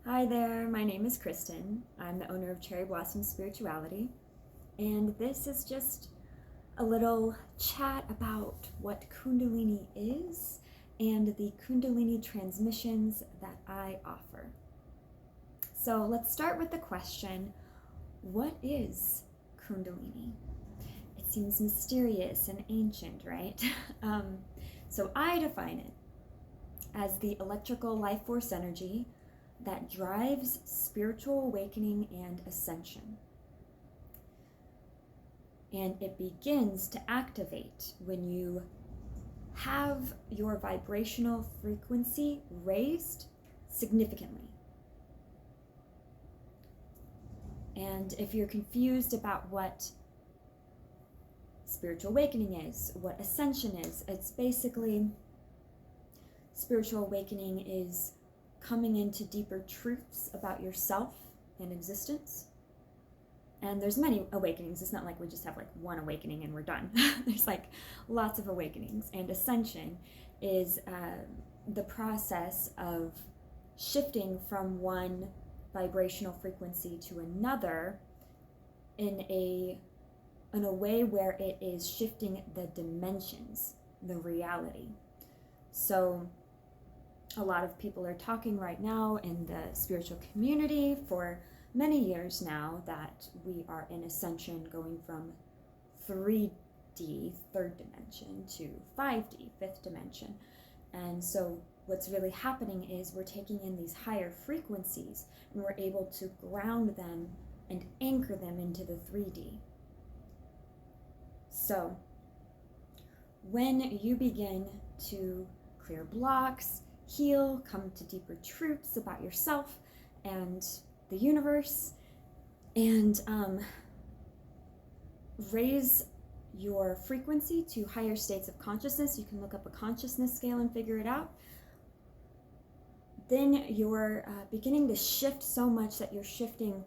Hi there, my name is Kristin. I'm the owner of Cherry Blossom Spirituality, and this is just a little chat about what Kundalini is and the Kundalini Transmissions that I offer. So let's start with the question, what is Kundalini? It seems mysterious and ancient, right? So I define it as the electrical life force energy that drives spiritual awakening and ascension. And it begins to activate when you have your vibrational frequency raised significantly. And if you're confused about what spiritual awakening is, what ascension is, it's basically spiritual awakening is coming into deeper truths about yourself and existence. And there's many awakenings. It's not like we just have like one awakening and we're done. There's like lots of awakenings. And ascension is the process of shifting from one vibrational frequency to another in a way where it is shifting the dimensions, the reality. So a lot of people are talking right now in the spiritual community for many years now that we are in ascension, going from 3D, third dimension, to 5D, fifth dimension. And so what's really happening is we're taking in these higher frequencies and we're able to ground them and anchor them into the 3D. So when you begin to clear blocks, heal, come to deeper truths about yourself and the universe, and raise your frequency to higher states of consciousness. You can look up a consciousness scale and figure it out. Then you're beginning to shift so much that you're shifting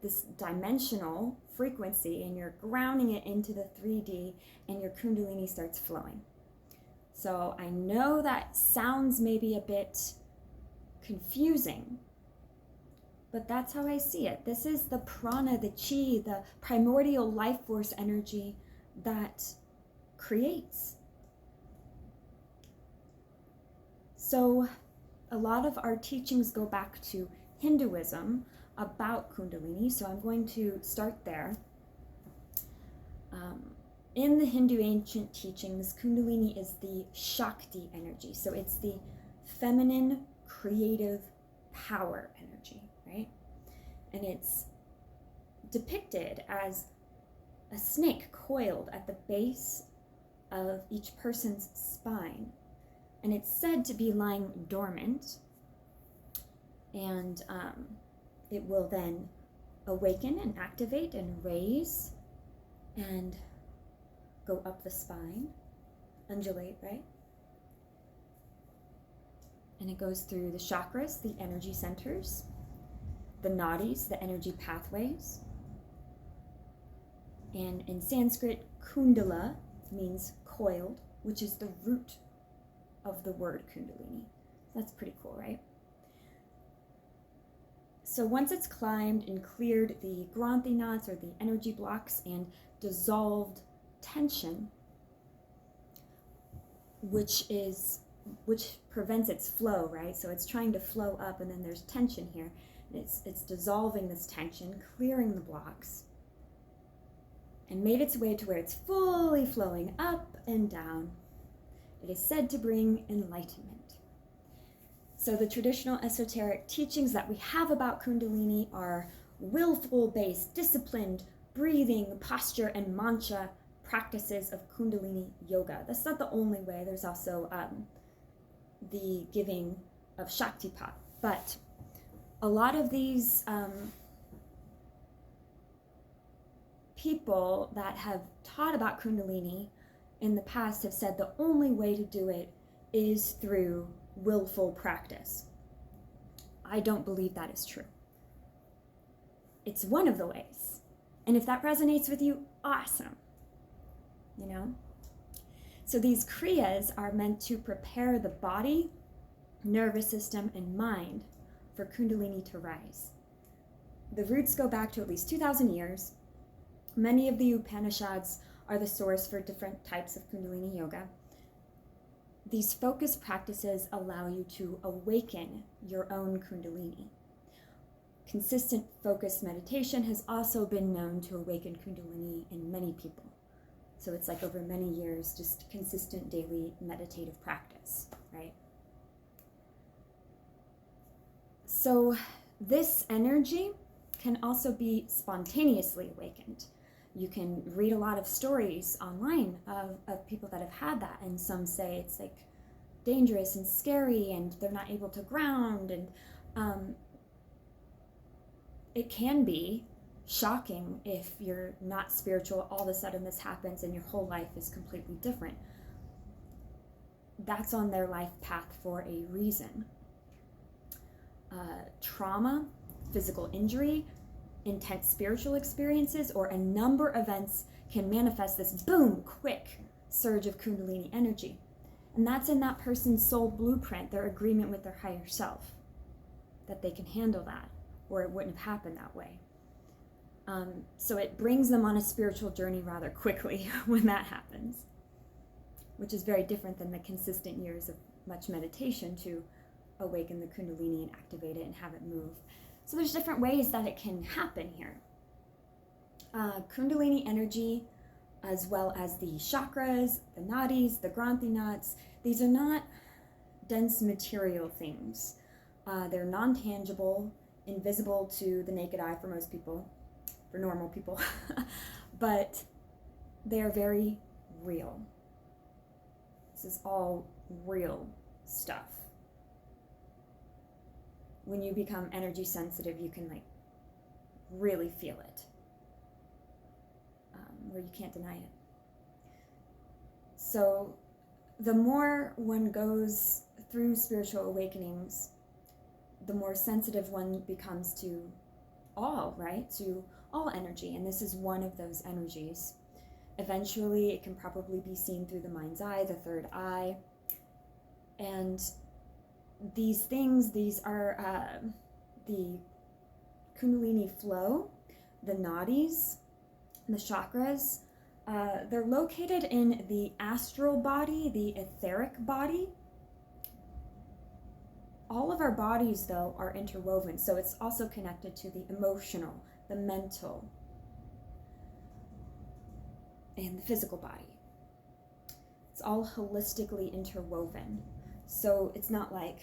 this dimensional frequency and you're grounding it into the 3D, and your Kundalini starts flowing. So I know that sounds maybe a bit confusing, but that's how I see it. This is the prana, the chi, the primordial life force energy that creates. So a lot of our teachings go back to Hinduism about Kundalini, so I'm going to start there. In the Hindu ancient teachings, Kundalini is the Shakti energy. So it's the feminine, creative power energy, right? And it's depicted as a snake coiled at the base of each person's spine. And it's said to be lying dormant. And it will then awaken and activate and raise and go up the spine, undulate, right? And it goes through the chakras, the energy centers, the nadis, the energy pathways. And in Sanskrit, kundala means coiled, which is the root of the word Kundalini. That's pretty cool, right? So once it's climbed and cleared the granthi knots or the energy blocks and dissolved tension, which prevents its flow, right? So it's trying to flow up, and then there's tension here. And it's dissolving this tension, clearing the blocks, and made its way to where it's fully flowing up and down. It is said to bring enlightenment. So the traditional esoteric teachings that we have about Kundalini are willful-based, disciplined, breathing, posture, and mantra practices of Kundalini yoga. That's not the only way. There's also the giving of Shaktipat. But a lot of these people that have taught about Kundalini in the past have said the only way to do it is through willful practice. I don't believe that is true. It's one of the ways. And if that resonates with you, awesome. You know? So these kriyas are meant to prepare the body, nervous system, and mind for Kundalini to rise. The roots go back to at least 2,000 years. Many of the Upanishads are the source for different types of Kundalini yoga. These focused practices allow you to awaken your own Kundalini. Consistent focused meditation has also been known to awaken Kundalini in many people. So it's like over many years, just consistent daily meditative practice, right? So this energy can also be spontaneously awakened. You can read a lot of stories online of people that have had that, and some say it's like dangerous and scary and they're not able to ground, and it can be shocking if you're not spiritual. All of a sudden this happens and your whole life is completely different. That's on their life path for a reason. Trauma, physical injury, intense spiritual experiences, or a number of events can manifest this boom, quick surge of Kundalini energy. And that's in that person's soul blueprint, their agreement with their higher self, that they can handle that, or it wouldn't have happened that way. So it brings them on a spiritual journey rather quickly when that happens, which is very different than the consistent years of much meditation to awaken the Kundalini and activate it and have it move. So there's different ways that it can happen here. Kundalini energy, as well as the chakras, the nadis, the granthi knots, these are not dense material things. They're non-tangible, invisible to the naked eye for most people, for normal people, but they are very real. This is all real stuff. When you become energy sensitive, you can like really feel it, where you can't deny it. So the more one goes through spiritual awakenings, the more sensitive one becomes to all, right? To all energy, and this is one of those energies. Eventually, it can probably be seen through the mind's eye, the third eye, and these things, these are the Kundalini flow, the nadis, the chakras. They're located in the astral body, the etheric body. All of our bodies, though, are interwoven, so it's also connected to the emotional, the mental, and the physical body. It's all holistically interwoven. So it's not like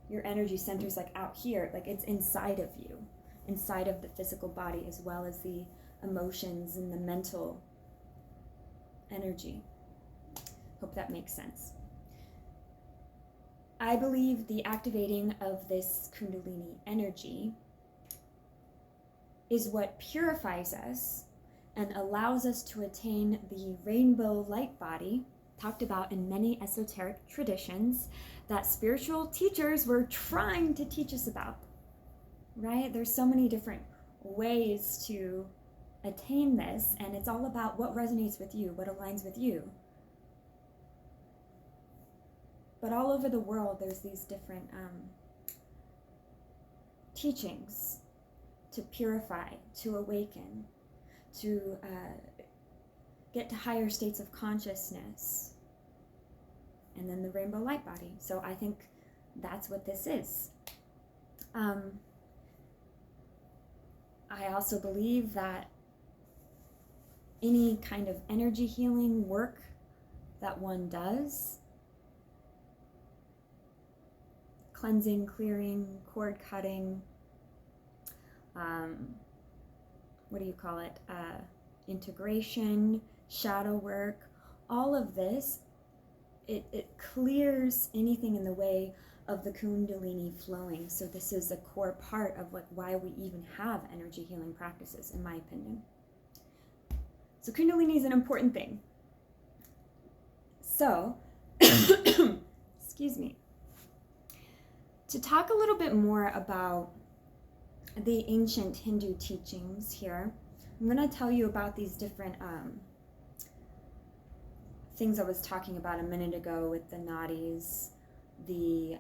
your energy center's like out here, like it's inside of you, inside of the physical body, as well as the emotions and the mental energy. Hope that makes sense. I believe the activating of this Kundalini energy is what purifies us and allows us to attain the rainbow light body, talked about in many esoteric traditions that spiritual teachers were trying to teach us about, right? There's so many different ways to attain this, and it's all about what resonates with you, what aligns with you. But all over the world, there's these different teachings to purify, to awaken, to get to higher states of consciousness, and then the rainbow light body. So I think that's what this is. I also believe that any kind of energy healing work that one does, cleansing, clearing, cord cutting, integration, shadow work, all of this, it clears anything in the way of the Kundalini flowing. So this is a core part of like why we even have energy healing practices, in my opinion. So Kundalini is an important thing. So, excuse me. To talk a little bit more about the ancient Hindu teachings here, I'm going to tell you about these different things I was talking about a minute ago with the nadis, the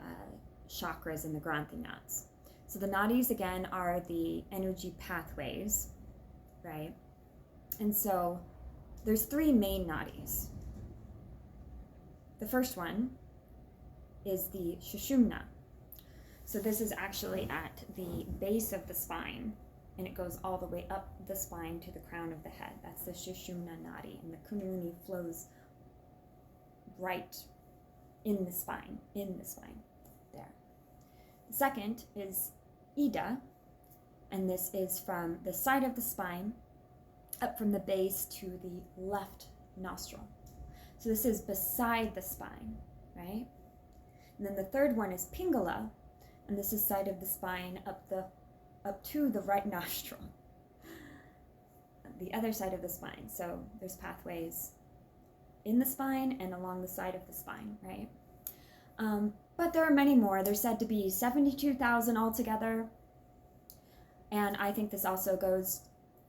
chakras, and the granthi knots. So the nadis, again, are the energy pathways, right? And so there's three main nadis. The first one is the Sushumna. So this is actually at the base of the spine, and it goes all the way up the spine to the crown of the head. That's the Sushumna nadi, and the Kundalini flows right in the spine, there. The second is Ida, and this is from the side of the spine, up from the base to the left nostril. So this is beside the spine, right? And then the third one is Pingala, and this is side of the spine up to the right nostril, the other side of the spine. So there's pathways in the spine and along the side of the spine, right? But there are many more. There's said to be 72,000 altogether. And I think this also goes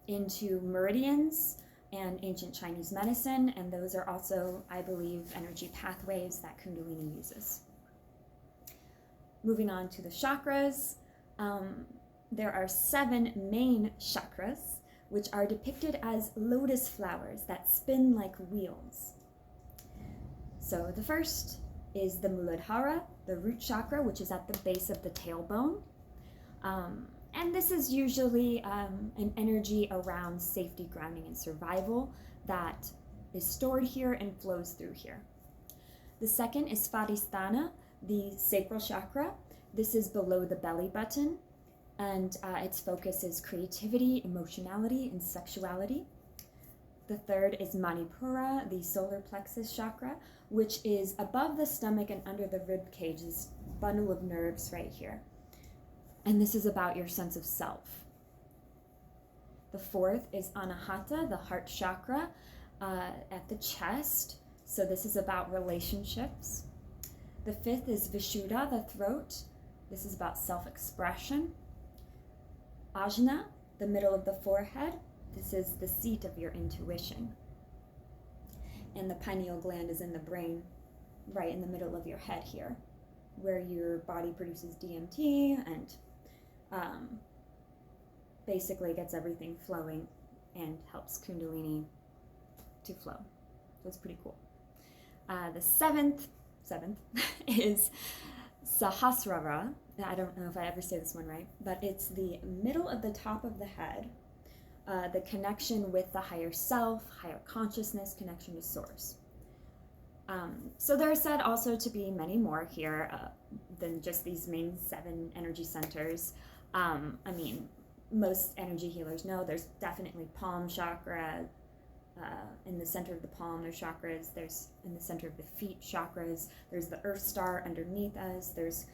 into meridians and ancient Chinese medicine, and those are also, I believe, energy pathways that Kundalini uses. Moving on to the chakras, there are 7 main chakras, which are depicted as lotus flowers that spin like wheels. So the first is the Muladhara, the root chakra, which is at the base of the tailbone. And this is usually an energy around safety, grounding, and survival that is stored here and flows through here. The second is Svadhisthana, the sacral chakra. This is below the belly button, and its focus is creativity, emotionality, and sexuality. The third is Manipura, the solar plexus chakra, which is above the stomach and under the rib cage, this bundle of nerves right here. And this is about your sense of self. The fourth is Anahata, the heart chakra, at the chest. So this is about relationships. The fifth is Vishuddha, the throat. This is about self-expression. Ajna, the middle of the forehead. This is the seat of your intuition. And the pineal gland is in the brain, right in the middle of your head here, where your body produces DMT and basically gets everything flowing and helps Kundalini to flow. So it's pretty cool. The seventh is Sahasrara. I don't know if I ever say this one right, but it's the middle of the top of the head, the connection with the higher self, higher consciousness, connection to source. So there are said also to be many more here than just these main 7 energy centers. I mean, most energy healers know there's definitely palm chakra. In the center of the palm, there's chakras. There's in the center of the feet chakras. There's the earth star underneath us. There's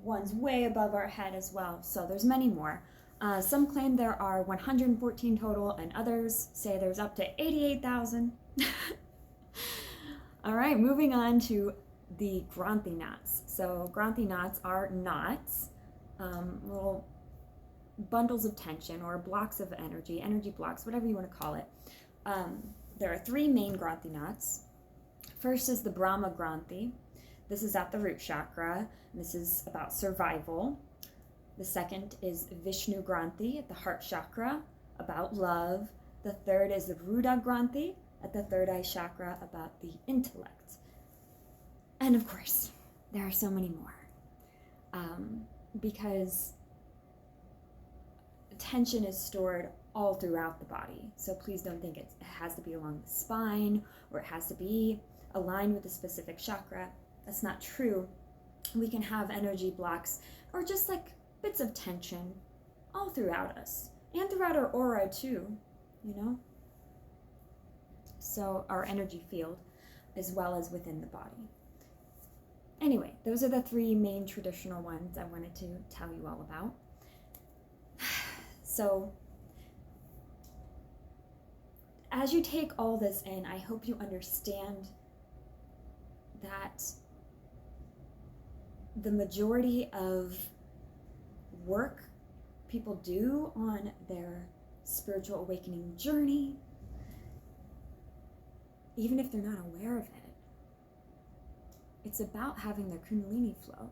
ones way above our head as well. So there's many more. Some claim there are 114 total, and others say there's up to 88,000. All right, moving on to the Granthi knots. So Granthi knots are knots, little bundles of tension or blocks of energy blocks, whatever you want to call it. There are 3 main Granthi knots. First is the Brahma Granthi. This is at the root chakra. This is about survival. The second is Vishnu Granthi at the heart chakra, about love. The third is the Rudra Granthi at the third eye chakra, about the intellect. And of course, there are so many more. Because tension is stored all throughout the body. So please don't think it has to be along the spine or it has to be aligned with a specific chakra. That's not true. We can have energy blocks or just like bits of tension all throughout us and throughout our aura too, you know? So our energy field as well as within the body. Anyway, those are the 3 main traditional ones I wanted to tell you all about. So as you take all this in, I hope you understand that the majority of work people do on their spiritual awakening journey, even if they're not aware of it, it's about having their Kundalini flow.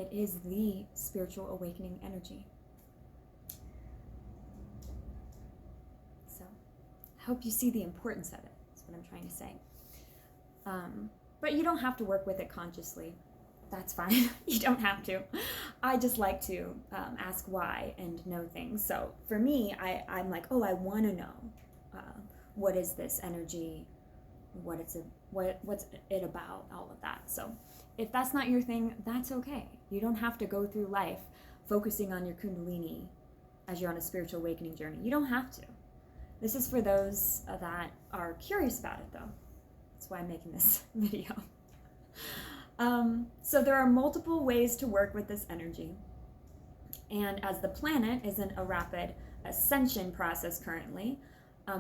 It is the spiritual awakening energy. So I hope you see the importance of it. That's what I'm trying to say. But you don't have to work with it consciously. That's fine. You don't have to. I just like to ask why and know things. So for me, I'm like, oh, I want to know what is this energy, what's it about, all of that. So if that's not your thing, that's okay. You don't have to go through life focusing on your Kundalini as you're on a spiritual awakening journey. You don't have to. This is for those that are curious about it, though. That's why I'm making this video. So there are multiple ways to work with this energy. And as the planet is in a rapid ascension process currently,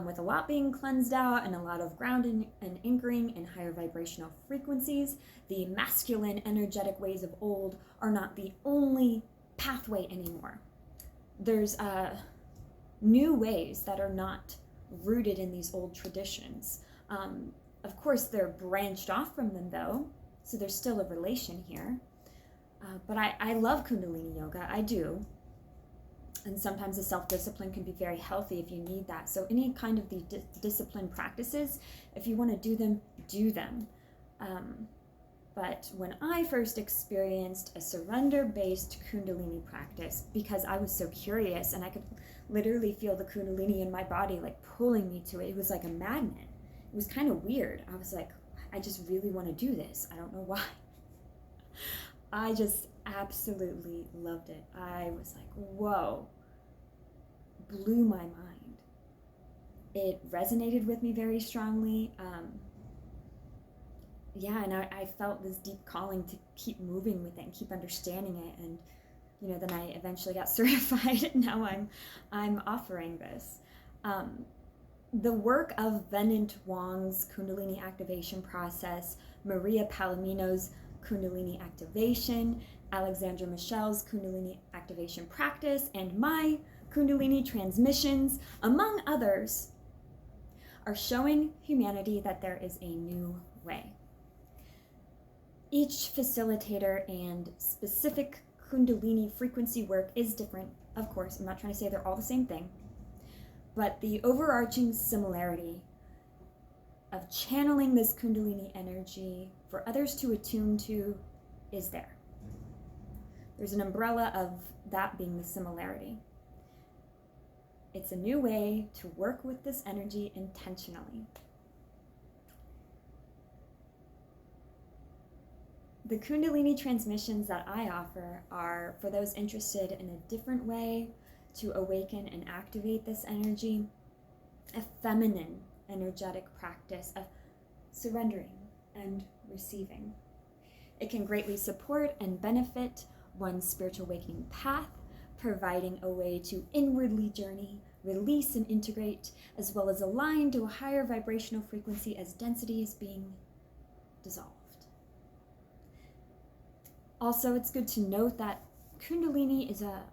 with a lot being cleansed out and a lot of grounding and anchoring in higher vibrational frequencies, the masculine energetic ways of old are not the only pathway anymore. There's new ways that are not rooted in these old traditions. Of course, they're branched off from them, though, so there's still a relation here. But I love Kundalini Yoga, I do. And sometimes the self-discipline can be very healthy if you need that. So any kind of the discipline practices, if you want to do them, do them. But when I first experienced a surrender-based Kundalini practice, because I was so curious and I could literally feel the Kundalini in my body like pulling me to it. It was like a magnet. It was kind of weird. I was like, I just really want to do this. I don't know why. I just absolutely loved it. I was like, whoa, blew my mind. It resonated with me very strongly. And I felt this deep calling to keep moving with it and keep understanding it. And, then I eventually got certified and now I'm offering this. The work of Venant Wong's Kundalini activation process, Maria Palomino's Kundalini activation, Alexandra Michelle's Kundalini activation practice, and my Kundalini Transmissions, among others, are showing humanity that there is a new way. Each facilitator and specific Kundalini frequency work is different, of course. I'm not trying to say they're all the same thing, but the overarching similarity of channeling this Kundalini energy for others to attune to is there. There's an umbrella of that being the similarity. It's a new way to work with this energy intentionally. The Kundalini transmissions that I offer are for those interested in a different way to awaken and activate this energy, a feminine energetic practice of surrendering and receiving. It can greatly support and benefit one's spiritual awakening path, providing a way to inwardly journey, release and integrate, as well as align to a higher vibrational frequency as density is being dissolved. Also, it's good to note that Kundalini is a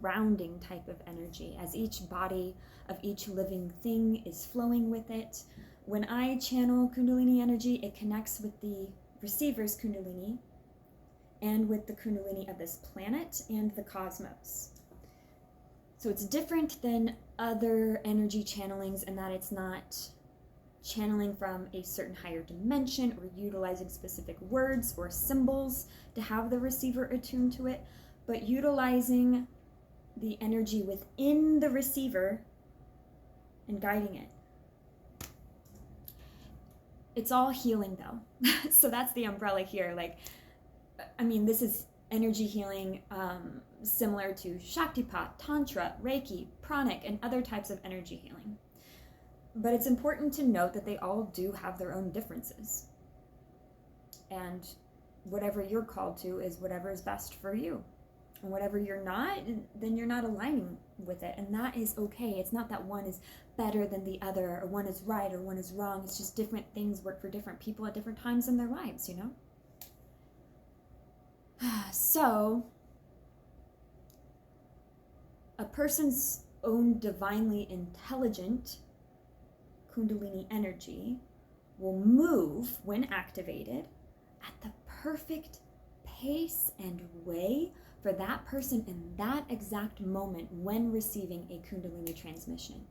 grounding type of energy, as each body of each living thing is flowing with it. When I channel Kundalini energy, it connects with the receiver's Kundalini and with the Kundalini of this planet and the cosmos. So it's different than other energy channelings in that it's not channeling from a certain higher dimension or utilizing specific words or symbols to have the receiver attune to it, but utilizing the energy within the receiver and guiding it. It's all healing though. So that's the umbrella here. This is energy healing similar to Shaktipat, Tantra, Reiki, Pranic, and other types of energy healing. But it's important to note that they all do have their own differences. And whatever you're called to is whatever is best for you. And whatever you're not, then you're not aligning with it. And that is okay. It's not that one is better than the other, or one is right or one is wrong. It's just different things work for different people at different times in their lives, So, a person's own divinely intelligent Kundalini energy will move when activated at the perfect pace and way for that person in that exact moment when receiving a Kundalini transmission.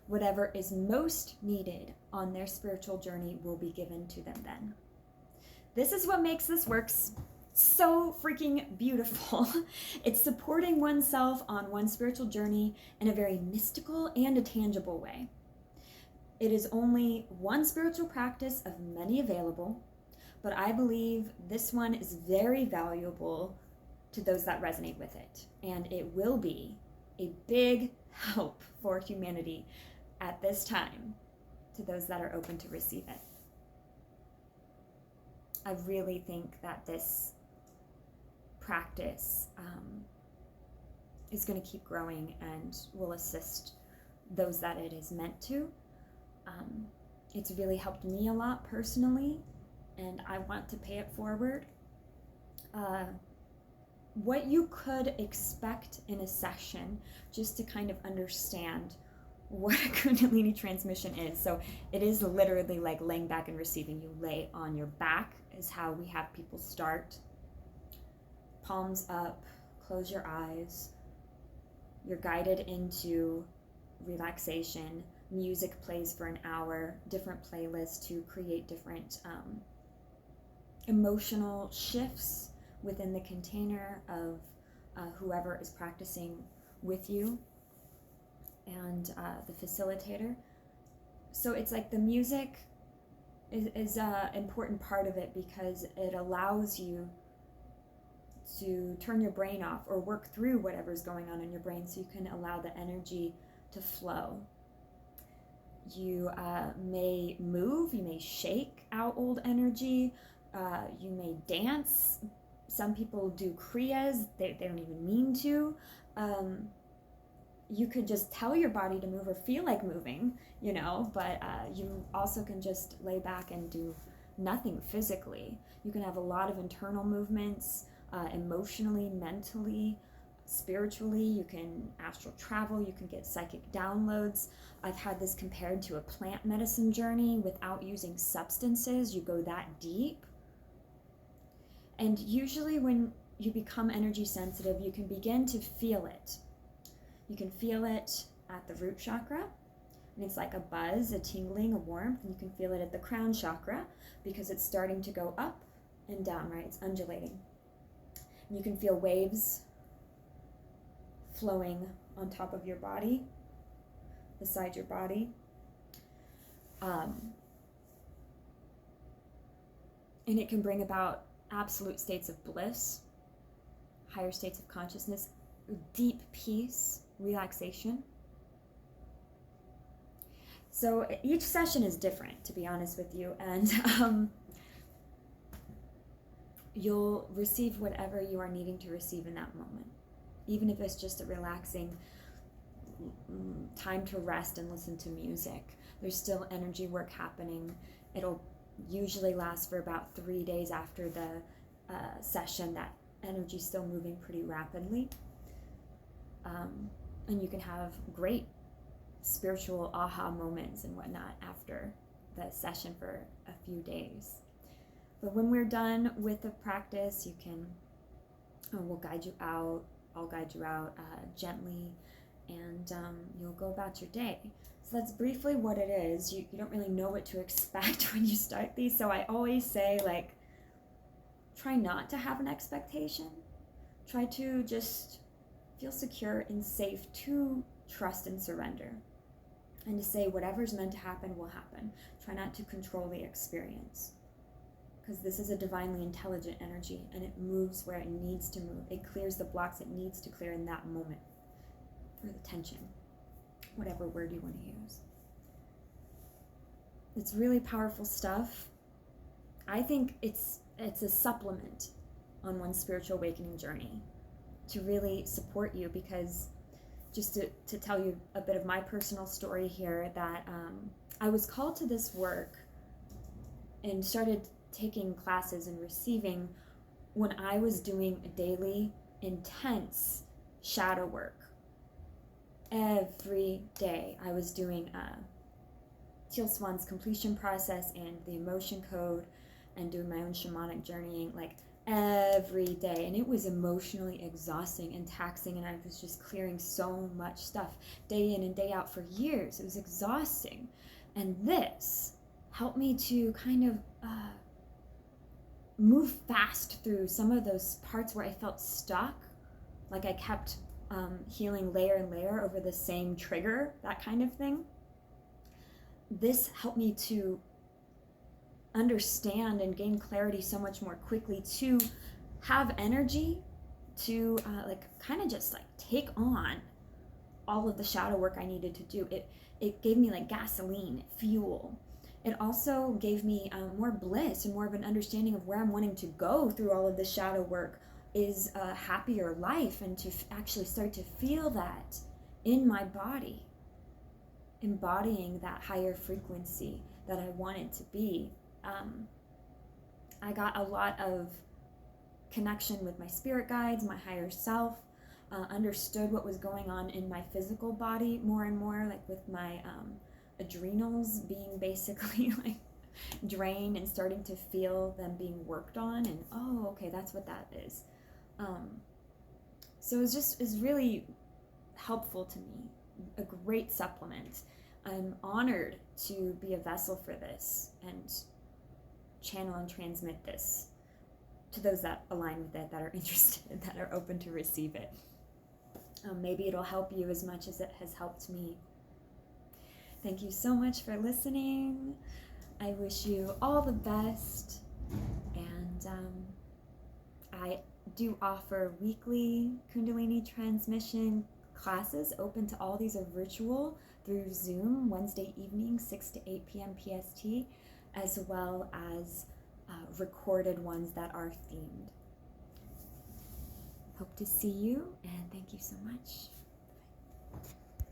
Whatever is most needed on their spiritual journey will be given to them then. This is what makes this work so freaking beautiful. It's supporting oneself on one's spiritual journey in a very mystical and a tangible way. It is only one spiritual practice of many available, but I believe this one is very valuable to those that resonate with it. And it will be a big help for humanity at this time to those that are open to receive it. I really think that this practice is going to keep growing and will assist those that it is meant to. It's really helped me a lot personally, and I want to pay it forward. What you could expect in a session, just to kind of understand what a Kundalini transmission is. So it is literally like laying back and receiving. You lay on your back is how we have people start. Palms up, close your eyes. You're guided into relaxation. Music plays for an hour, different playlists to create different emotional shifts within the container of whoever is practicing with you and the facilitator. So it's like the music is an important part of it because it allows you to turn your brain off or work through whatever's going on in your brain so you can allow the energy to flow. You may move, you may shake out old energy, you may dance. Some people do kriyas, they don't even mean to. You could just tell your body to move or feel like moving, but you also can just lay back and do nothing physically. You can have a lot of internal movements, emotionally, mentally, spiritually. You can astral travel, you can get psychic downloads. I've had this compared to a plant medicine journey without using substances. You go that deep. And usually when you become energy sensitive, you can begin to feel it. You can feel it at the root chakra, and it's like a buzz, a tingling, a warmth, and you can feel it at the crown chakra because it's starting to go up and down, right? It's undulating. And you can feel waves flowing on top of your body, beside your body. And it can bring about absolute states of bliss, higher states of consciousness, deep peace, relaxation. So each session is different, to be honest with you, and you'll receive whatever you are needing to receive in that moment, even if it's just a relaxing time to rest and listen to music. There's still energy work happening. It'll usually last for about 3 days after the session. That energy's still moving pretty rapidly. And you can have great spiritual aha moments and whatnot after the session for a few days. But when we're done with the practice, you can, we'll guide you out, I'll guide you out gently, and you'll go about your day. So that's briefly what it is. You don't really know what to expect when you start these, so I always say, like, try not to have an expectation. Try to just feel secure and safe to trust and surrender. And to say whatever's meant to happen will happen. Try not to control the experience. Because this is a divinely intelligent energy and it moves where it needs to move. It clears the blocks it needs to clear in that moment. For the tension. Whatever word you want to use. It's really powerful stuff. I think it's a supplement on one's spiritual awakening journey to really support you, because just to tell you a bit of my personal story here, that I was called to this work and started taking classes and receiving when I was doing a daily intense shadow work. Every day I was doing Teal Swan's completion process and the emotion code and doing my own shamanic journeying. Like every day, and it was emotionally exhausting and taxing, and I was just clearing so much stuff day in and day out for years. It was exhausting, and this helped me to kind of move fast through some of those parts where I felt stuck, like I kept healing layer and layer over the same trigger, that kind of thing. This helped me to understand and gain clarity so much more quickly, to have energy to kind of just like take on all of the shadow work I needed to do. It gave me like gasoline, fuel. It also gave me more bliss and more of an understanding of where I'm wanting to go through all of the shadow work is a happier life, and to actually start to feel that in my body, embodying that higher frequency that I wanted to be. I got a lot of connection with my spirit guides, my higher self, understood what was going on in my physical body more and more, like with my adrenals being basically like drained and starting to feel them being worked on, and oh, okay, that's what that is. So it's really helpful to me, a great supplement. I'm honored to be a vessel for this and channel and transmit this to those that align with it, that are interested, that are open to receive it. Maybe it'll help you as much as it has helped me. Thank you so much for listening. I wish you all the best, and I do offer weekly Kundalini Transmission classes open to all. These are virtual through Zoom, Wednesday evening, 6 to 8 p.m. PST, as well as recorded ones that are themed. Hope to see you, and thank you so much.